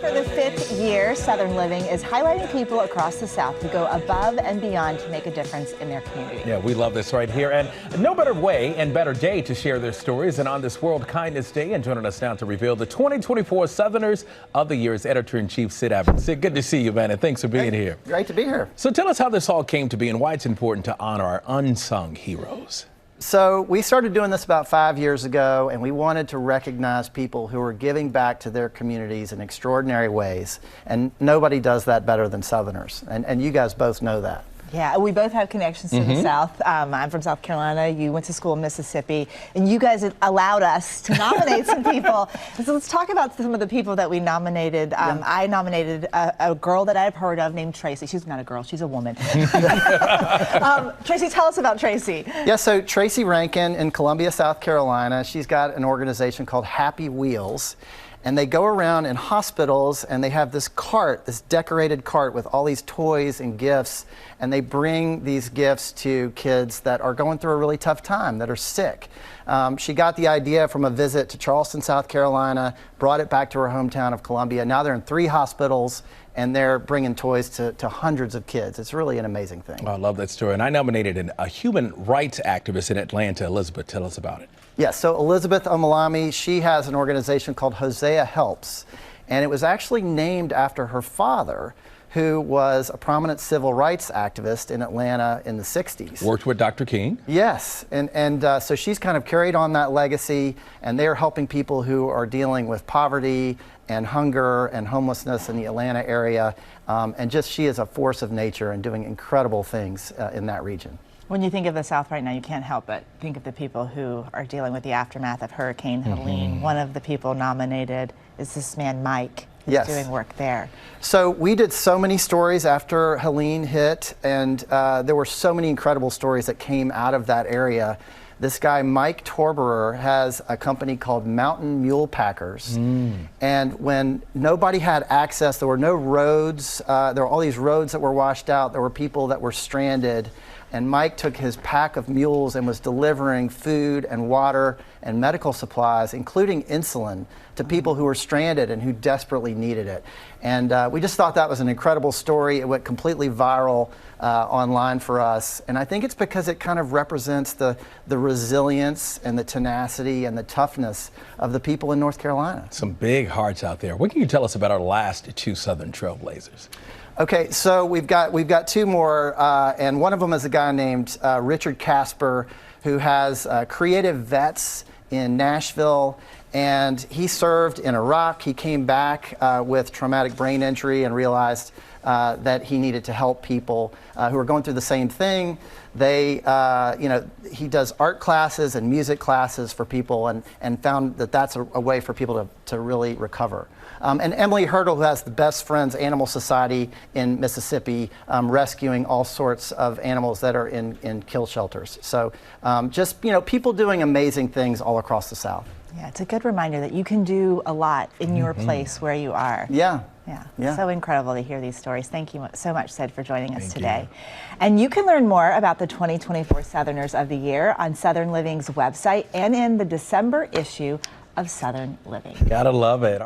For the 5th year, Southern Living is highlighting people across the South who go above and beyond to make a difference in their community. Yeah, we love this right here. And no better way and better day to share their stories than on this World Kindness Day. And joining us now to reveal the 2024 Southerners of the Year is Editor-in-Chief Sid Evans. Sid, good to see you, man, and thanks for being here. Great to be here. So tell us how this all came to be and why it's important to honor our unsung heroes. So we started doing this about 5 years ago, and we wanted to recognize people who are giving back to their communities in extraordinary ways. And nobody does that better than Southerners. And you guys both know that. Yeah, we both have connections to the South. I'm from South Carolina. You went to school in Mississippi, and you guys allowed us to nominate some people. So let's talk about some of the people that we nominated. I nominated a girl that I've heard of named Tracy. She's not a girl, she's a woman. Tracy, tell us about Tracy. Yeah, so Tracy Rankin in Columbia, South Carolina, she's got an organization called Happy Wheels. And they go around in hospitals and they have this cart, this decorated cart with all these toys and gifts, and they bring these gifts to kids that are going through a really tough time, that are sick. She got the idea from a visit to Charleston, South Carolina, brought it back to her hometown of Columbia. Now they're in 3 hospitals and they're bringing toys to hundreds of kids. It's really an amazing thing. Oh, I love that story. And I nominated a human rights activist in Atlanta. Elizabeth, tell us about it. Yeah, so Elizabeth Omalami, she has an organization called Hosea Helps, and it was actually named after her father, who was a prominent civil rights activist in Atlanta in the 60s. Worked with Dr. King. Yes, and so she's kind of carried on that legacy, and they're helping people who are dealing with poverty and hunger and homelessness in the Atlanta area, and just she is a force of nature and doing incredible things in that region. When you think of the South right now, you can't help but think of the people who are dealing with the aftermath of Hurricane Helene. One of the people nominated is this man, Mike, who's doing work there. So we did so many stories after Helene hit, and there were so many incredible stories that came out of that area. This guy, Mike Torberer, has a company called Mountain Mule Packers. And when nobody had access, there were no roads, there were all these roads that were washed out, there were people that were stranded. And Mike took his pack of mules and was delivering food and water and medical supplies, including insulin, to people who were stranded and who desperately needed it. And we just thought that was an incredible story. It went completely viral online for us. And I think it's because it kind of represents the resilience and the tenacity and the toughness of the people in North Carolina. Some big hearts out there. What can you tell us about our last 2 Southern trailblazers? Okay, so we've got 2 more, and one of them is a guy named Richard Casper, who has Creative Vets in Nashville, and he served in Iraq. He came back with traumatic brain injury and realized that he needed to help people who are going through the same thing. They, he does art classes and music classes for people, and found that that's a way for people to really recover. And Emily Hurdle, who has the Best Friends Animal Society in Mississippi, rescuing all sorts of animals that are in kill shelters. So just, people doing amazing things all across the South. Yeah, it's a good reminder that you can do a lot in your place where you are. Yeah. Yeah, so incredible to hear these stories. Thank you so much, Sid, for joining us today. And you can learn more about the 2024 Southerners of the Year on Southern Living's website and in the December issue of Southern Living. Gotta love it.